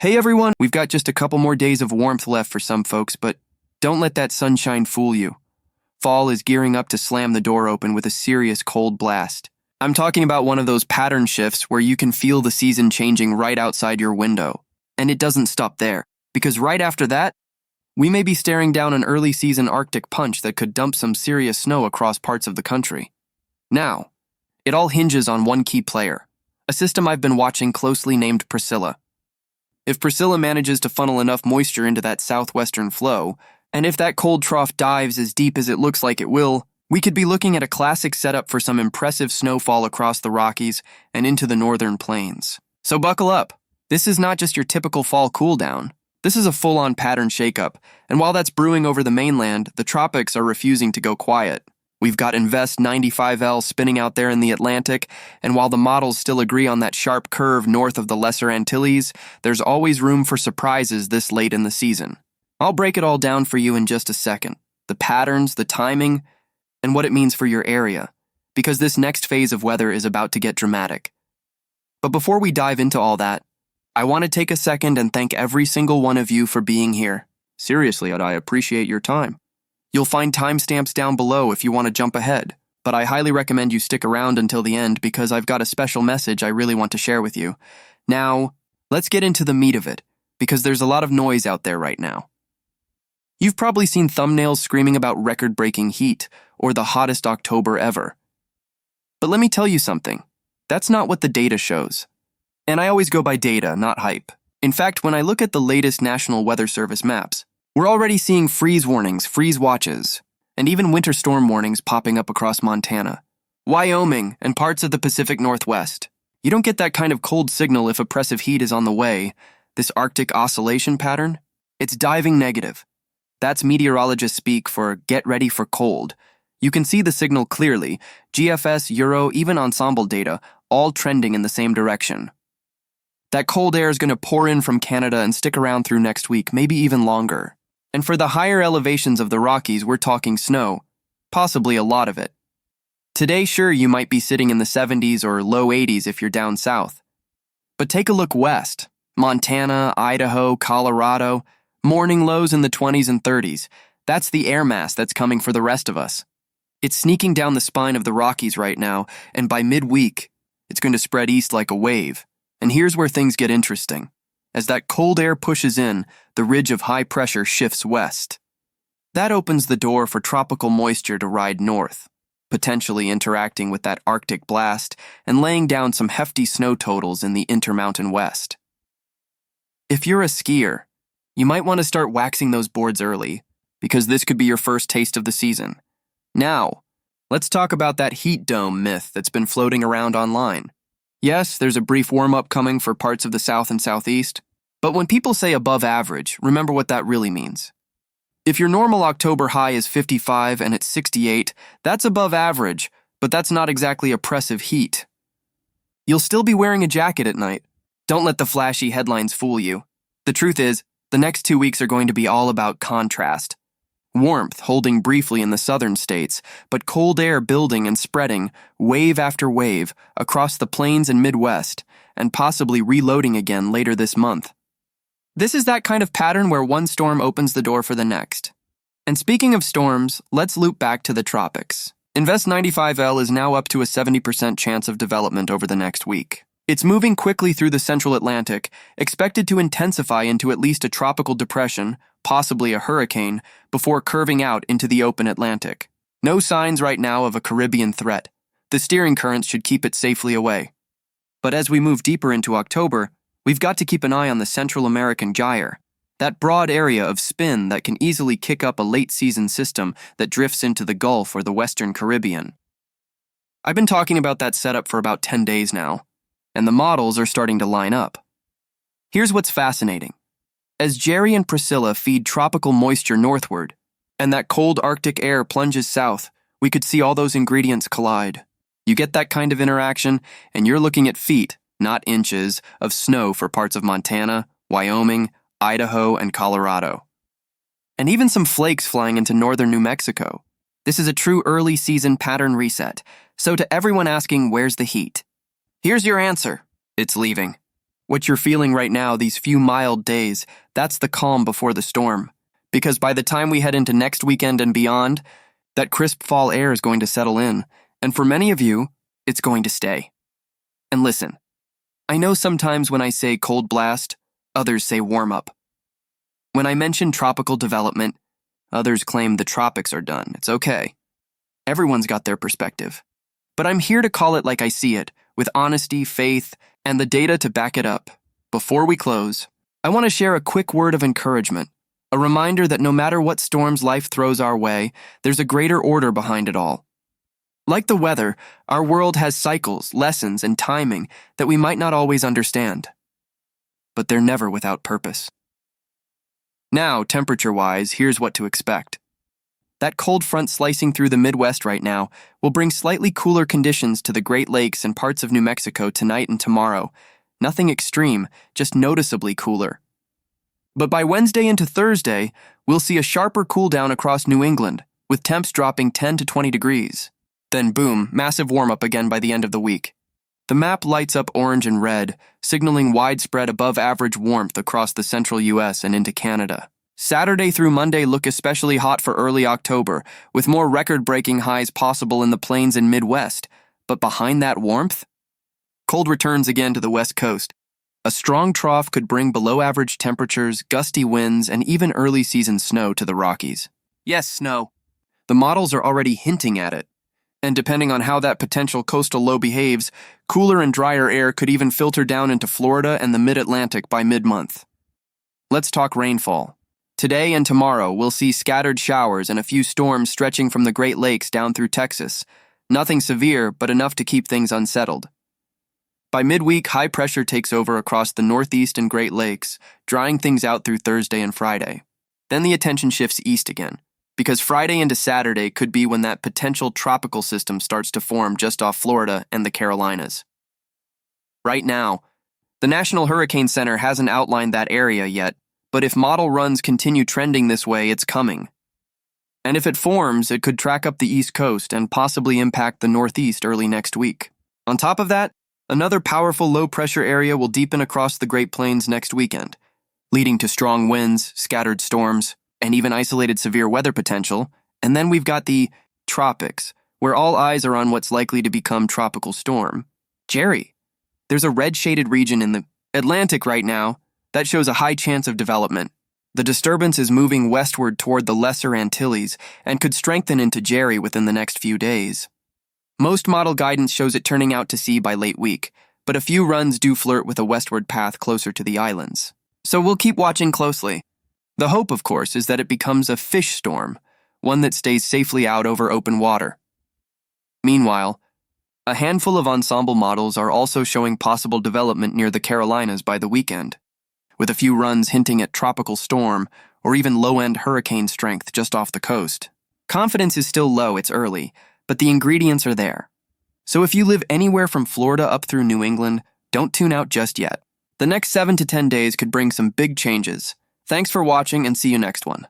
Hey everyone, we've got just a couple more days of warmth left for some folks, but don't let that sunshine fool you. Fall is gearing up to slam the door open with a serious cold blast. I'm talking about one of those pattern shifts where you can feel the season changing right outside your window. And it doesn't stop there, because right after that, we may be staring down an early season Arctic punch that could dump some serious snow across parts of the country. Now, it all hinges on one key player, a system I've been watching closely named Priscilla. If Priscilla manages to funnel enough moisture into that southwestern flow, and if that cold trough dives as deep as it looks like it will, we could be looking at a classic setup for some impressive snowfall across the Rockies and into the northern plains. So buckle up. This is not just your typical fall cool-down. This is a full-on pattern shakeup, and while that's brewing over the mainland, the tropics are refusing to go quiet. We've got Invest 95L spinning out there in the Atlantic, and while the models still agree on that sharp curve north of the Lesser Antilles, there's always room for surprises this late in the season. I'll break it all down for you in just a second. The patterns, the timing, and what it means for your area, because this next phase of weather is about to get dramatic. But before we dive into all that, I want to take a second and thank every single one of you for being here. Seriously, I appreciate your time. You'll find timestamps down below if you want to jump ahead, but I highly recommend you stick around until the end because I've got a special message I really want to share with you. Now, let's get into the meat of it, because there's a lot of noise out there right now. You've probably seen thumbnails screaming about record-breaking heat or the hottest October ever. But let me tell you something. That's not what the data shows. And I always go by data, not hype. In fact, when I look at the latest National Weather Service maps, we're already seeing freeze warnings, freeze watches, and even winter storm warnings popping up across Montana, Wyoming, and parts of the Pacific Northwest. You don't get that kind of cold signal if oppressive heat is on the way. This Arctic oscillation pattern, it's diving negative. That's meteorologists speak for get ready for cold. You can see the signal clearly, GFS, Euro, even ensemble data, all trending in the same direction. That cold air is going to pour in from Canada and stick around through next week, maybe even longer. And for the higher elevations of the Rockies, we're talking snow, possibly a lot of it. Today, sure, you might be sitting in the 70s or low 80s if you're down south. But take a look west. Montana, Idaho, Colorado, morning lows in the 20s and 30s. That's the air mass that's coming for the rest of us. It's sneaking down the spine of the Rockies right now, and by midweek, it's going to spread east like a wave. And here's where things get interesting. As that cold air pushes in, the ridge of high pressure shifts west. That opens the door for tropical moisture to ride north, potentially interacting with that Arctic blast and laying down some hefty snow totals in the Intermountain West. If you're a skier, you might want to start waxing those boards early, because this could be your first taste of the season. Now, let's talk about that heat dome myth that's been floating around online. Yes, there's a brief warm-up coming for parts of the south and southeast, but when people say above average, remember what that really means. If your normal October high is 55 and it's 68, that's above average, but that's not exactly oppressive heat. You'll still be wearing a jacket at night. Don't let the flashy headlines fool you. The truth is, the next 2 weeks are going to be all about contrast. Warmth holding briefly in the southern states, but cold air building and spreading, wave after wave, across the plains and Midwest, and possibly reloading again later this month. This is that kind of pattern where one storm opens the door for the next. And speaking of storms, let's loop back to the tropics. Invest 95L is now up to a 70% chance of development over the next week. It's moving quickly through the central Atlantic, expected to intensify into at least a tropical depression, possibly a hurricane, before curving out into the open Atlantic. No signs right now of a Caribbean threat. The steering currents should keep it safely away. But as we move deeper into October, we've got to keep an eye on the Central American gyre, that broad area of spin that can easily kick up a late-season system that drifts into the Gulf or the Western Caribbean. I've been talking about that setup for about 10 days now, and the models are starting to line up. Here's what's fascinating. As Jerry and Priscilla feed tropical moisture northward, and that cold Arctic air plunges south, we could see all those ingredients collide. You get that kind of interaction, and you're looking at feet, not inches, of snow for parts of Montana, Wyoming, Idaho, and Colorado. And even some flakes flying into northern New Mexico. This is a true early season pattern reset. So to everyone asking where's the heat, here's your answer. It's leaving. What you're feeling right now, these few mild days, that's the calm before the storm. Because by the time we head into next weekend and beyond, that crisp fall air is going to settle in, and for many of you, it's going to stay. And listen, I know sometimes when I say cold blast, others say warm up. When I mention tropical development, others claim the tropics are done. It's okay. Everyone's got their perspective. But I'm here to call it like I see it, with honesty, faith, and the data to back it up. Before we close, I want to share a quick word of encouragement, a reminder that no matter what storms life throws our way, there's a greater order behind it all. Like the weather, our world has cycles, lessons, and timing that we might not always understand. But they're never without purpose. Now, temperature-wise, here's what to expect. That cold front slicing through the Midwest right now will bring slightly cooler conditions to the Great Lakes and parts of New Mexico tonight and tomorrow. Nothing extreme, just noticeably cooler. But by Wednesday into Thursday, we'll see a sharper cool down across New England, with temps dropping 10 to 20 degrees. Then boom, massive warm-up again by the end of the week. The map lights up orange and red, signaling widespread above-average warmth across the central U.S. and into Canada. Saturday through Monday look especially hot for early October, with more record-breaking highs possible in the plains and Midwest. But behind that warmth, cold returns again to the West Coast. A strong trough could bring below-average temperatures, gusty winds, and even early-season snow to the Rockies. Yes, snow. The models are already hinting at it. And depending on how that potential coastal low behaves, cooler and drier air could even filter down into Florida and the mid-Atlantic by mid-month. Let's talk rainfall. Today and tomorrow, we'll see scattered showers and a few storms stretching from the Great Lakes down through Texas. Nothing severe, but enough to keep things unsettled. By midweek, high pressure takes over across the Northeast and Great Lakes, drying things out through Thursday and Friday. Then the attention shifts east again, because Friday into Saturday could be when that potential tropical system starts to form just off Florida and the Carolinas. Right now, the National Hurricane Center hasn't outlined that area yet, but if model runs continue trending this way, it's coming. And if it forms, it could track up the East Coast and possibly impact the Northeast early next week. On top of that, another powerful low-pressure area will deepen across the Great Plains next weekend, leading to strong winds, scattered storms, and even isolated severe weather potential. And then we've got the tropics, where all eyes are on what's likely to become tropical storm Jerry. There's a red-shaded region in the Atlantic right now that shows a high chance of development. The disturbance is moving westward toward the Lesser Antilles and could strengthen into Jerry within the next few days. Most model guidance shows it turning out to sea by late week, but a few runs do flirt with a westward path closer to the islands. So we'll keep watching closely. The hope, of course, is that it becomes a fish storm, one that stays safely out over open water. Meanwhile, a handful of ensemble models are also showing possible development near the Carolinas by the weekend, with a few runs hinting at tropical storm or even low-end hurricane strength just off the coast. Confidence is still low, it's early, but the ingredients are there. So if you live anywhere from Florida up through New England, don't tune out just yet. The next 7 to 10 days could bring some big changes. Thanks for watching and see you next one.